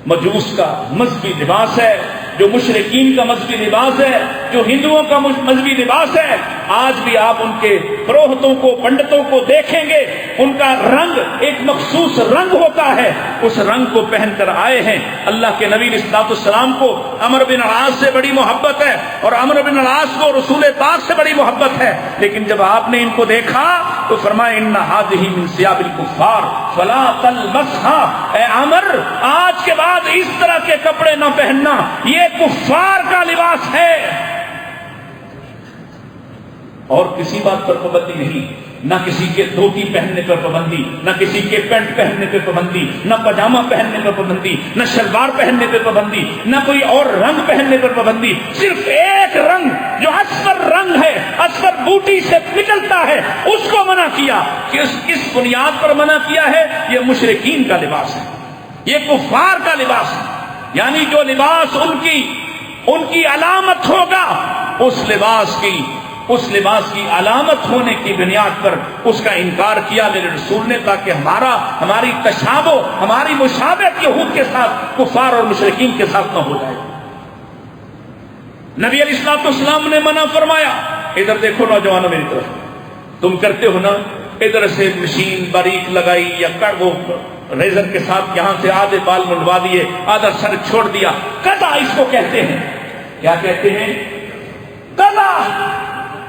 مجوس کا مذہبی لباس ہے، جو مشرکین کا مذہبی لباس ہے، جو ہندوؤں کا مذہبی لباس ہے۔ آج بھی آپ ان کے پروہتوں کو، پنڈتوں کو دیکھیں گے، ان کا رنگ ایک مخصوص رنگ ہوتا ہے، اس رنگ کو پہن کر آئے ہیں۔ اللہ کے نبی علیہ الصلوۃ والسلام کو عمرو بن العاص سے بڑی محبت ہے، اور عمرو بن العاص کو رسول پاک سے بڑی محبت ہے، لیکن جب آپ نے ان کو دیکھا تو فرمایا ان هذه من ثياب الكفار فلا تلبسها، اے عمرو آج کے بعد اس طرح کے کپڑے نہ پہننا، یہ کفار کا لباس ہے۔ اور کسی بات پر پابندی نہیں، نہ کسی کے دھوتی پہننے پر پابندی، نہ کسی کے پینٹ پہننے پر پابندی، نہ پاجامہ پہننے پر پابندی، نہ شلوار پہننے پر پابندی، نہ کوئی اور رنگ پہننے پر پابندی، صرف ایک رنگ جو اصفر رنگ ہے، اصفر بوٹی سے نکلتا ہے، اس کو منع کیا۔ کس بنیاد پر منع کیا ہے؟ یہ مشرکین کا لباس ہے، یہ کفار کا لباس ہے، یعنی جو لباس ان کی علامت ہوگا، اس لباس کی علامت ہونے کی بنیاد پر اس کا انکار کیا میرے رسول نے، تاکہ ہماری تشابہ، ہماری مشابہت یہود کے ساتھ، کفار اور مشرکین کے ساتھ نہ ہو جائے۔ نبی علیہ الصلوۃ والسلام نے منع فرمایا۔ ادھر دیکھو نوجوانوں میری طرف، تم کرتے ہو نا، ادھر سے مشین باریک لگائی یا وہ ریزر کے ساتھ یہاں سے آدھے بال منڈوا دیے، آدھا سر چھوڑ دیا، قضا اس کو کہتے ہیں۔ کیا کہتے ہیں؟ قضا،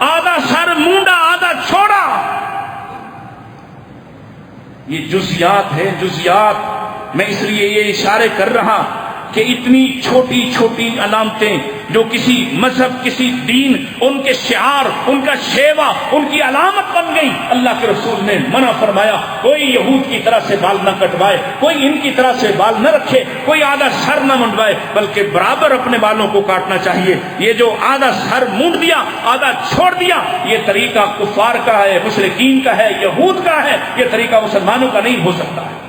آدھا سر مونڈا آدھا چھوڑا۔ یہ جزیات ہے، جزیات۔ میں اس لیے یہ اشارے کر رہا کہ اتنی چھوٹی چھوٹی علامتیں جو کسی مذہب، کسی دین، ان کے شعار، ان کا شیوا، ان کی علامت بن گئی، اللہ کے رسول نے منع فرمایا کوئی یہود کی طرح سے بال نہ کٹوائے، کوئی ان کی طرح سے بال نہ رکھے، کوئی آدھا سر نہ منڈوائے، بلکہ برابر اپنے بالوں کو کاٹنا چاہیے۔ یہ جو آدھا سر مونڈ دیا، آدھا چھوڑ دیا، یہ طریقہ کفار کا ہے، مشرکین کا ہے، یہود کا ہے، یہ طریقہ مسلمانوں کا نہیں ہو سکتا ہے۔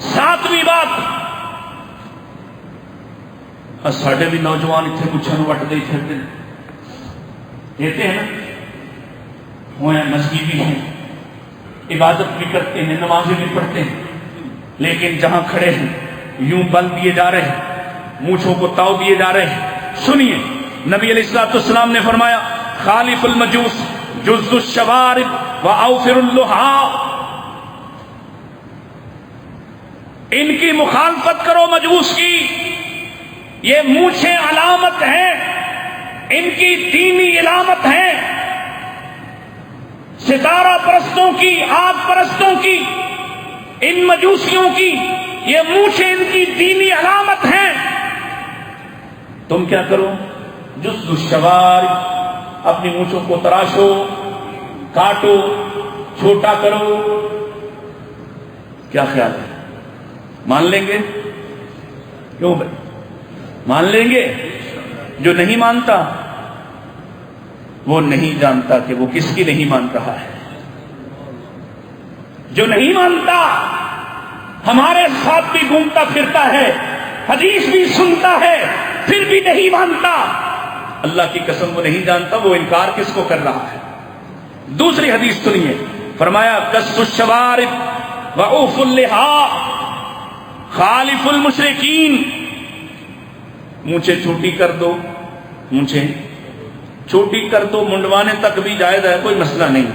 ساتویں بات، ساڈے بھی نوجوان اتنے پچھوں وٹتے ہی پھرتے ہیں نا، وہ مسجد بھی ہیں، عبادت بھی کرتے ہیں، نمازیں بھی پڑھتے ہیں، لیکن جہاں کھڑے ہیں یوں بل دیے جا رہے ہیں، مونچھوں کو تاؤ دیے جا رہے ہیں۔ سنیے، نبی علیہ الصلوۃ والسلام نے فرمایا خالف المجوس جز الشوارب واوفر اللحى، ان کی مخالفت کرو مجوس کی، یہ مونچھیں علامت ہیں، ان کی دینی علامت ہیں، ستارہ پرستوں کی، آگ پرستوں کی، ان مجوسیوں کی یہ مونچھیں ان کی دینی علامت ہیں۔ تم کیا کرو؟ جز الشوارب، اپنی مونچھوں کو تراشو، کاٹو، چھوٹا کرو۔ کیا خیال ہے؟ مان لیں گے؟ کیوں بھائی مان لیں گے؟ جو نہیں مانتا وہ نہیں جانتا کہ وہ کس کی نہیں مان رہا ہے۔ جو نہیں مانتا ہمارے ساتھ بھی گھومتا پھرتا ہے، حدیث بھی سنتا ہے، پھر بھی نہیں مانتا، اللہ کی قسم وہ نہیں جانتا، وہ انکار کس کو کر رہا ہے۔ دوسری حدیث سنیے، فرمایا قص الشوارب وعوف اللحى خالف المشرکین، مونچھیں چھوٹی کر دو، مونچھیں چھوٹی کر دو، منڈوانے تک بھی جائز ہے، کوئی مسئلہ نہیں،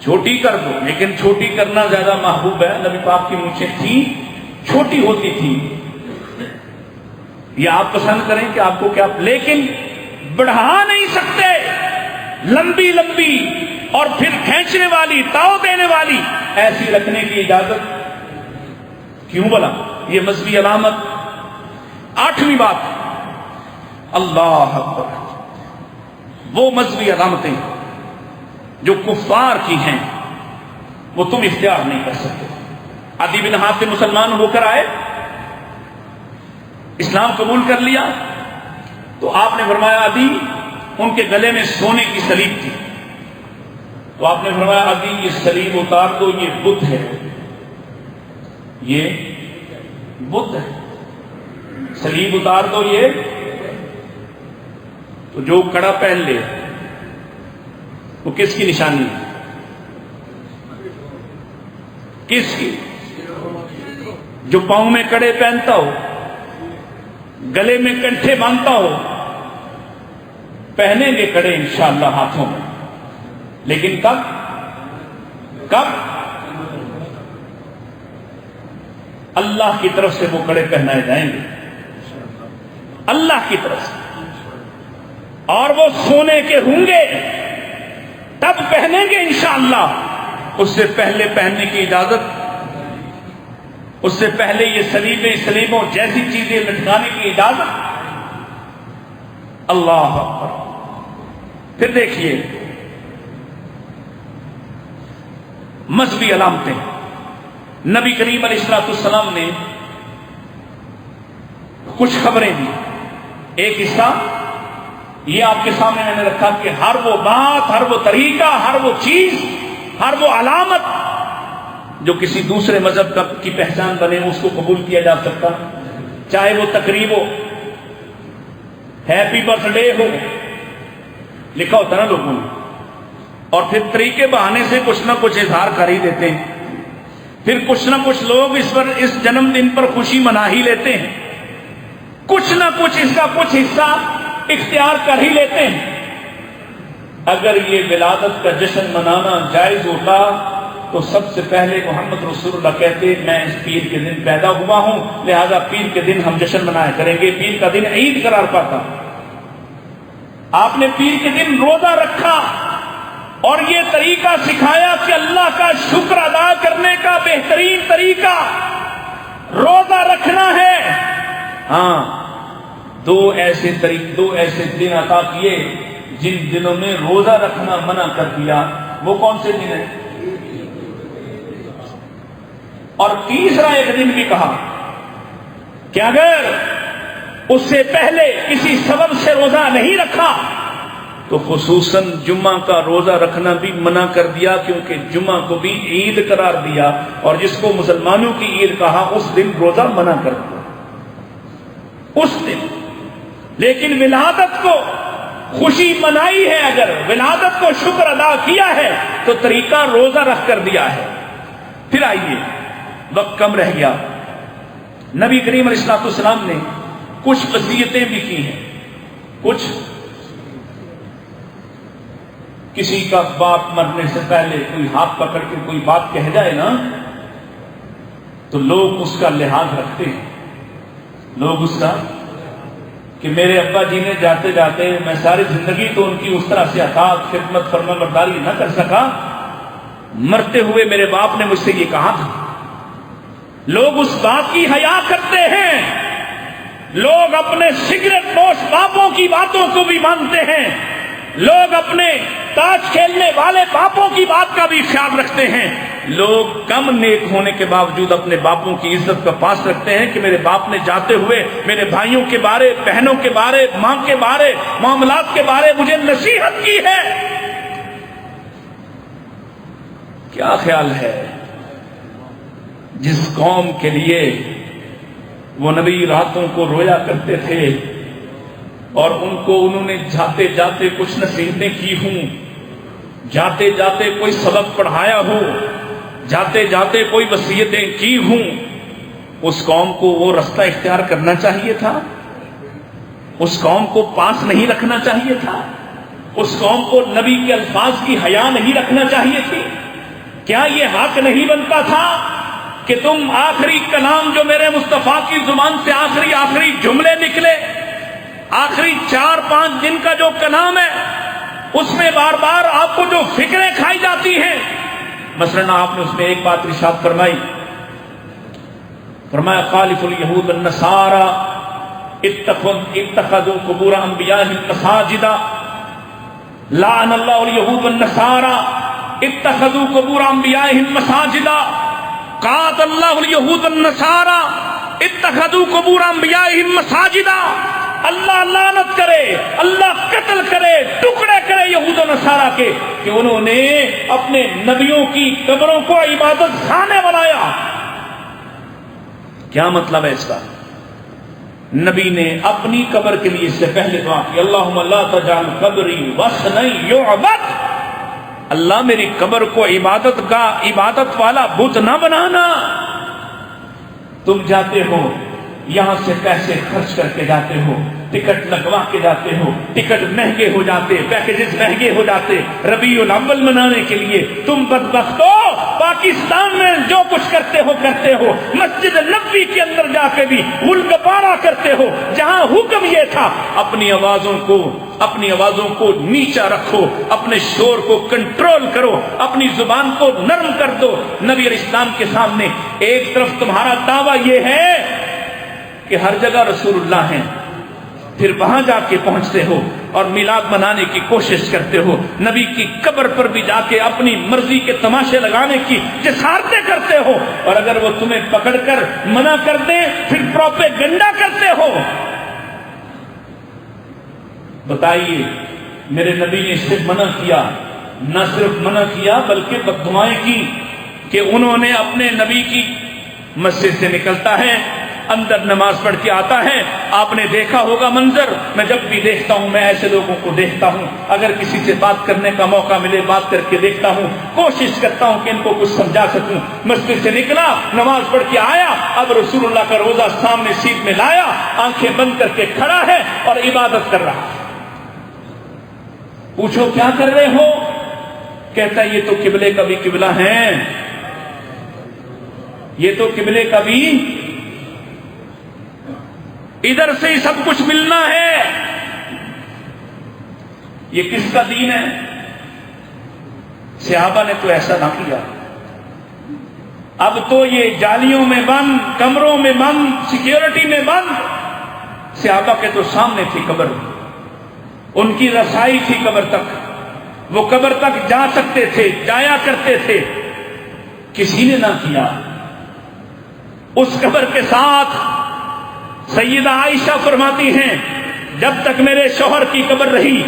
چھوٹی کر دو، لیکن چھوٹی کرنا زیادہ محبوب ہے۔ نبی پاک کی مونچھیں تھی چھوٹی ہوتی تھی، یہ آپ پسند کریں کہ آپ کو کیا، لیکن بڑھا نہیں سکتے، لمبی لمبی اور پھر کھینچنے والی، تاؤ دینے والی، ایسی رکھنے کی اجازت کیوں بلا؟ یہ مذہبی علامت۔ آٹھویں بات، اللہ اکبر، وہ مذہبی علامتیں جو کفار کی ہیں وہ تم اختیار نہیں کر سکتے۔ عدی بن حاتم مسلمان ہو کر آئے، اسلام قبول کر لیا، تو آپ نے فرمایا عدی، ان کے گلے میں سونے کی سلیب تھی، تو آپ نے فرمایا عدی یہ سلیب اتار دو، یہ بت ہے، یہ بت ہے، سلیب اتار دو، یہ تو جو کڑا پہن لے وہ کس کی نشانی ہے؟ کس کی؟ جو پاؤں میں کڑے پہنتا ہو، گلے میں کنٹھے باندھتا ہو، پہنیں گے کڑے انشاءاللہ ہاتھوں میں، لیکن کب اللہ کی طرف سے وہ کڑے پہنائے جائیں گے، اللہ کی طرف سے، اور وہ سونے کے ہوں گے، تب پہنیں گے انشاءاللہ، اس سے پہلے پہننے کی اجازت، اس سے پہلے یہ سلیبوں جیسی چیزیں لٹکانے کی اجازت، اللہ اکبر۔ پھر دیکھیے مذہبی علامتیں، نبی کریم علیہ الصلوۃ والسلام نے کچھ خبریں دی، ایک حصہ یہ آپ کے سامنے میں نے رکھا کہ ہر وہ بات، ہر وہ طریقہ، ہر وہ چیز، ہر وہ علامت جو کسی دوسرے مذہب کی پہچان بنے اس کو قبول کیا جا سکتا، چاہے وہ تقریب ہو، ہیپی برتھ ڈے ہو، لکھا ہوتا نا لوگوں نے، اور پھر طریقے بہانے سے کچھ نہ کچھ اظہار کر ہی دیتے ہیں، پھر کچھ نہ کچھ لوگ اس جنم دن پر خوشی منا ہی لیتے ہیں، کچھ نہ کچھ اس کا کچھ حصہ اختیار کر ہی لیتے ہیں۔ اگر یہ ولادت کا جشن منانا جائز ہوتا تو سب سے پہلے محمد رسول اللہ کہتے میں اس پیر کے دن پیدا ہوا ہوں، لہذا پیر کے دن ہم جشن منایا کریں گے، پیر کا دن عید قرار پاتا۔ آپ نے پیر کے دن روزہ رکھا اور یہ طریقہ سکھایا کہ اللہ کا شکر ادا کرنے کا بہترین طریقہ روزہ رکھنا ہے۔ ہاں، دو ایسے دن عطا کیے جن دنوں میں روزہ رکھنا منع کر دیا، وہ کون سے دن ہیں؟ اور تیسرا ایک دن بھی کہا کہ اگر اس سے پہلے کسی سبب سے روزہ نہیں رکھا تو خصوصاً جمعہ کا روزہ رکھنا بھی منع کر دیا، کیونکہ جمعہ کو بھی عید قرار دیا، اور جس کو مسلمانوں کی عید کہا اس دن روزہ منع کر دیا اس دن۔ لیکن ولادت کو خوشی منائی ہے، اگر ولادت کو شکر ادا کیا ہے تو طریقہ روزہ رکھ کر دیا ہے۔ پھر آئیے، وقت کم رہ گیا، نبی کریم علیہ الصلوۃ والسلام نے کچھ وصیتیں بھی کی ہیں، کچھ کسی کا باپ مرنے سے پہلے کوئی ہاتھ پکڑ کے کوئی بات کہہ جائے نا تو لوگ اس کا لحاظ رکھتے ہیں، لوگ اس کا کہ میرے ابا جی نے جاتے جاتے میں ساری زندگی تو ان کی اس طرح سے اطاعت خدمت فرما برداری نہ کر سکا، مرتے ہوئے میرے باپ نے مجھ سے یہ کہا تھا۔ لوگ اس بات کی حیا کرتے ہیں، لوگ اپنے سگریٹ نوش باپوں کی باتوں کو بھی مانتے ہیں، لوگ اپنے تاش کھیلنے والے باپوں کی بات کا بھی خیال رکھتے ہیں، لوگ کم نیک ہونے کے باوجود اپنے باپوں کی عزت کا پاس رکھتے ہیں کہ میرے باپ نے جاتے ہوئے میرے بھائیوں کے بارے، بہنوں کے بارے، ماں کے بارے، معاملات کے بارے مجھے نصیحت کی ہے۔ کیا خیال ہے جس قوم کے لیے وہ نبی راتوں کو رویا کرتے تھے اور انہوں نے جاتے جاتے کچھ نصیحتیں کی ہوں، جاتے جاتے کوئی سبق پڑھایا ہو، جاتے جاتے کوئی وصیتیں کی ہوں، اس قوم کو وہ رستہ اختیار کرنا چاہیے تھا؟ اس قوم کو پاس نہیں رکھنا چاہیے تھا؟ اس قوم کو نبی کے الفاظ کی حیا نہیں رکھنا چاہیے تھی؟ کیا یہ حق نہیں بنتا تھا کہ تم آخری کلام جو میرے مصطفیٰ کی زبان سے آخری جملے نکلے، آخری 4-5 دن کا جو کلام ہے اس میں بار بار آپ کو جو فکریں کھائی جاتی ہیں، مثلا آپ نے اس میں ایک بات ارشاد فرمایا خالف الیہود والنصارى اتخذوا قبور انبیائہم مساجدا، لعن اللہ الیہود والنصارى اتخذوا قبور انبیائہم مساجدا، قاتل اللہ الیہود والنصارى اتخذوا قبور انبیائہم مساجدا۔ اللہ لعنت کرے، اللہ قتل کرے، ٹکڑے کرے یہود و نصارہ کے کہ انہوں نے اپنے نبیوں کی قبروں کو عبادت خانے بنایا۔ کیا مطلب ہے اس کا؟ نبی نے اپنی قبر کے لیے اس سے پہلے دعا کی، اللہم لا تجعل قبری وثنا یعبد، اللہ میری قبر کو عبادت والا بت نہ بنانا۔ تم جاتے ہو یہاں سے پیسے خرچ کر کے جاتے ہو، ٹکٹ لگوا کے جاتے ہو، ٹکٹ مہنگے ہو جاتے، پیکیجز مہنگے ہو جاتے ربیع الاول منانے کے لیے۔ تم بدبختو پاکستان میں جو کچھ کرتے ہو، مسجد نبوی کے اندر جا کے بھی غلغبارہ کرتے ہو، جہاں حکم یہ تھا اپنی آوازوں کو نیچا رکھو، اپنے شور کو کنٹرول کرو، اپنی زبان کو نرم کر دو۔ نبی علیہ السلام کے سامنے ایک طرف تمہارا دعویٰ یہ ہے کہ ہر جگہ رسول اللہ ہیں، پھر وہاں جا کے پہنچتے ہو اور میلاد منانے کی کوشش کرتے ہو، نبی کی قبر پر بھی جا کے اپنی مرضی کے تماشے لگانے کی جسارتیں کرتے ہو، اور اگر وہ تمہیں پکڑ کر منع کر دیں پھر پروپیگنڈا کرتے ہو۔ بتائیے میرے نبی نے اس سے منع کیا، نہ صرف منع کیا بلکہ بددعائیں کی کہ انہوں نے اپنے نبی کی مسجد سے نکلتا ہے، اندر نماز پڑھ کے آتا ہے۔ آپ نے دیکھا ہوگا منظر، میں جب بھی دیکھتا ہوں میں ایسے لوگوں کو دیکھتا ہوں، اگر کسی سے بات کرنے کا موقع ملے بات کر کے دیکھتا ہوں، کوشش کرتا ہوں کہ ان کو کچھ سمجھا سکوں۔ مسجد سے نکلا، نماز پڑھ کے آیا، اب رسول اللہ کا روزہ سامنے سیٹ میں لایا، آنکھیں بند کر کے کھڑا ہے اور عبادت کر رہا ہے۔ پوچھو کیا کر رہے ہو؟ کہتا ہے یہ تو قبلے کا بھی قبلہ ہیں، یہ تو قبلے کا بھی ادھر سے ہی سب کچھ ملنا ہے۔ یہ کس کا دین ہے؟ صحابہ نے تو ایسا نہ کیا۔ اب تو یہ جالیوں میں بند، کمروں میں بند، سیکیورٹی میں بند۔ صحابہ کے تو سامنے تھی قبر، ان کی رسائی تھی قبر تک، وہ قبر تک جا سکتے تھے، جایا کرتے تھے، کسی نے نہ کیا۔ اس قبر کے ساتھ سیدہ عائشہ فرماتی ہیں جب تک میرے شوہر کی قبر رہی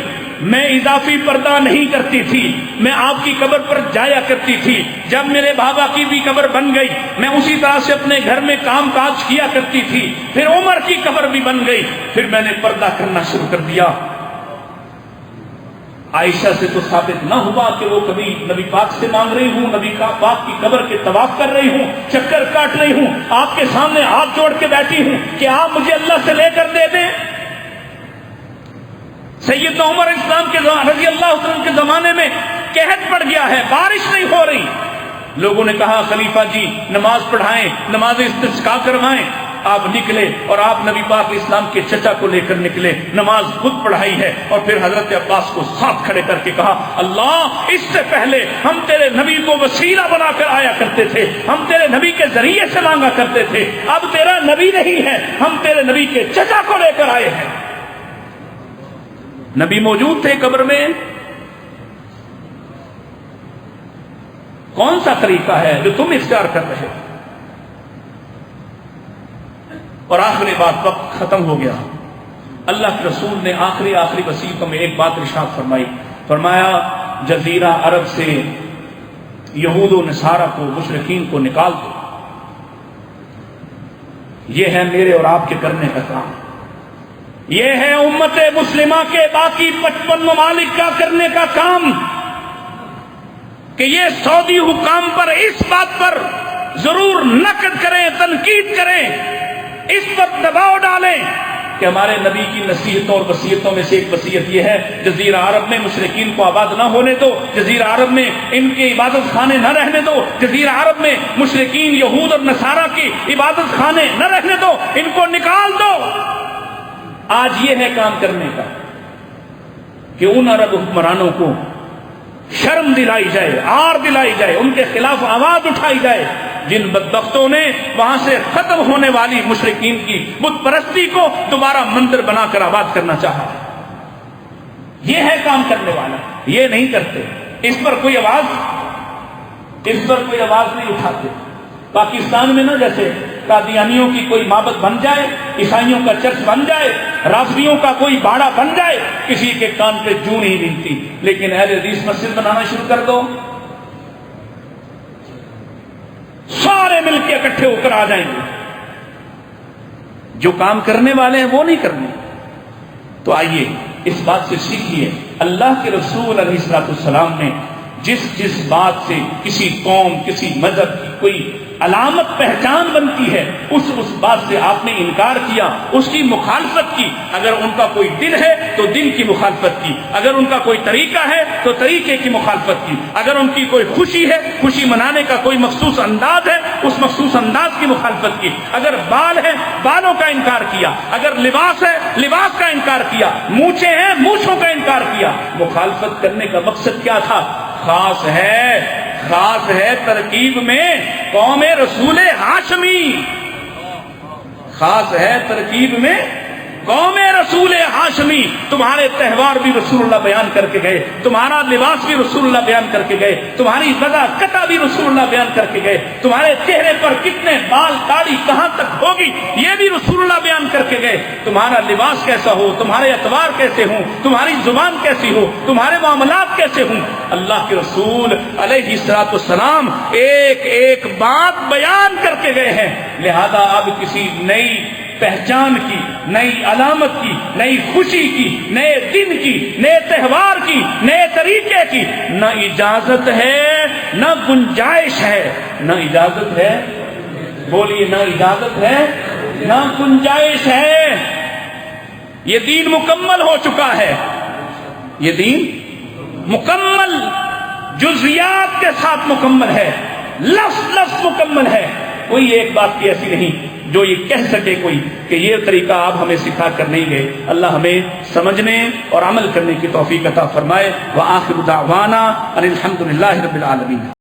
میں اضافی پردہ نہیں کرتی تھی، میں آپ کی قبر پر جایا کرتی تھی۔ جب میرے بابا کی بھی قبر بن گئی میں اسی طرح سے اپنے گھر میں کام کاج کیا کرتی تھی۔ پھر عمر کی قبر بھی بن گئی، پھر میں نے پردہ کرنا شروع کر دیا۔ عائشہ سے تو ثابت نہ ہوا کہ وہ کبھی نبی پاک سے مانگ رہی ہوں، نبی پاک کی قبر کے طواف کر رہی ہوں، چکر کاٹ رہی ہوں، آپ کے سامنے ہاتھ جوڑ کے بیٹھی ہوں کہ آپ مجھے اللہ سے لے کر دے دیں۔ سیدنا عمر اسلام کے رضی اللہ عنہ کے زمانے میں قحط پڑ گیا ہے، بارش نہیں ہو رہی، لوگوں نے کہا خلیفہ جی نماز پڑھائیں، نماز استسقاء کروائیں۔ آپ نکلے اور آپ نبی پاک اسلام کے چچا کو لے کر نکلے، نماز خود پڑھائی ہے، اور پھر حضرت عباس کو ساتھ کھڑے کر کے کہا اللہ اس سے پہلے ہم تیرے نبی کو وسیلہ بنا کر آیا کرتے تھے، ہم تیرے نبی کے ذریعے سے مانگا کرتے تھے، اب تیرا نبی نہیں ہے، ہم تیرے نبی کے چچا کو لے کر آئے ہیں۔ نبی موجود تھے قبر میں، کون سا طریقہ ہے جو تم اختیار کر رہے ہو؟ اور آخری بات، وقت ختم ہو گیا، اللہ کے رسول نے آخری وصیتوں میں ایک بات ارشاد فرمائی، فرمایا جزیرہ عرب سے یہود و نصارہ کو، مشرکین کو نکال دو، یہ ہے میرے اور آپ کے کرنے کا کام، یہ ہے امت مسلمہ کے باقی 55 ممالک کا کرنے کا کام کہ یہ سعودی حکام پر اس بات پر ضرور نقد کریں، تنقید کریں، اس پر دباؤ ڈالیں کہ ہمارے نبی کی نصیحتوں اور وصیتوں میں سے ایک وصیت یہ ہے جزیرہ عرب میں مشرکین کو آباد نہ ہونے دو، جزیرہ عرب میں ان کے عبادت خانے نہ رہنے دو، جزیرہ عرب میں مشرکین یہود اور نصارہ کی عبادت خانے نہ رہنے دو، ان کو نکال دو۔ آج یہ ہے کام کرنے کا کہ ان عرب حکمرانوں کو شرم دلائی جائے، عار دلائی جائے، ان کے خلاف آواز اٹھائی جائے جن بدبختوں نے وہاں سے ختم ہونے والی مشرکین کی بت پرستی کو دوبارہ مندر بنا کر آباد کرنا چاہا۔ یہ ہے کام کرنے والا، یہ نہیں کرتے، اس پر کوئی آواز نہیں اٹھاتے۔ پاکستان میں نا جیسے قادیانیوں کی کوئی معبد بن جائے، عیسائیوں کا چرچ بن جائے، رافضیوں کا کوئی باڑہ بن جائے، کسی کے کان پہ جوں نہیں ملتی، لیکن اہل حدیث مسجد بنانا شروع کر دو، سارے مل کے اکٹھے ہو کر آ جائیں گے۔ جو کام کرنے والے ہیں وہ نہیں کرنے۔ تو آئیے اس بات سے سیکھیے، اللہ کے رسول علیہ الصلوۃ والسلام نے جس بات سے کسی قوم، کسی مذہب کی کوئی علامت پہچان بنتی ہے، اس بات سے آپ نے انکار کیا، اس کی مخالفت کی۔ اگر ان کا کوئی دن ہے تو دن کی مخالفت کی، اگر ان کا کوئی طریقہ ہے تو طریقے کی مخالفت کی، اگر ان کی کوئی خوشی ہے، خوشی منانے کا کوئی مخصوص انداز ہے، اس مخصوص انداز کی مخالفت کی، اگر بال ہے بالوں کا انکار کیا، اگر لباس ہے لباس کا انکار کیا، مونچھیں ہیں مونچھوں کا انکار کیا۔ مخالفت کرنے کا مقصد کیا تھا؟ خاص ہے ترکیب میں قوم رسول ہاشمی، خاص ہے ترکیب میں قوم رسول ہاشمی۔ تمہارے تہوار بھی رسول اللہ بیان کر کے گئے، تمہارا لباس بھی رسول اللہ بیان کر کے گئے، تمہاری غذا قطع بھی رسول اللہ بیان کر کے گئے، تمہارے چہرے پر کتنے بال داڑھی کہاں تک ہوگی یہ بھی رسول اللہ بیان کر کے گئے، تمہارا لباس کیسا ہو، تمہارے اطوار کیسے ہوں، تمہاری زبان کیسی ہو، تمہارے معاملات کیسے ہوں، اللہ کے رسول علیہ الصلوۃ والسلام ایک ایک بات بیان کر کے گئے ہیں۔ لہذا اب کسی نئی پہچان کی، نئی علامت کی، نئی خوشی کی، نئے دن کی، نئے تہوار کی، نئے طریقے کی نہ اجازت ہے نہ گنجائش ہے، نہ اجازت ہے، بولیے نہ اجازت ہے نہ گنجائش ہے۔ یہ دین مکمل ہو چکا ہے، یہ دین مکمل جزیات کے ساتھ مکمل ہے، لفظ مکمل ہے۔ کوئی ایک بات کی ایسی نہیں جو یہ کہہ سکے کوئی کہ یہ طریقہ آپ ہمیں سکھا کر نہیں گئے۔ اللہ ہمیں سمجھنے اور عمل کرنے کی توفیق عطا فرمائے۔ وآخر دعوانا ان الحمد للہ رب العالمین۔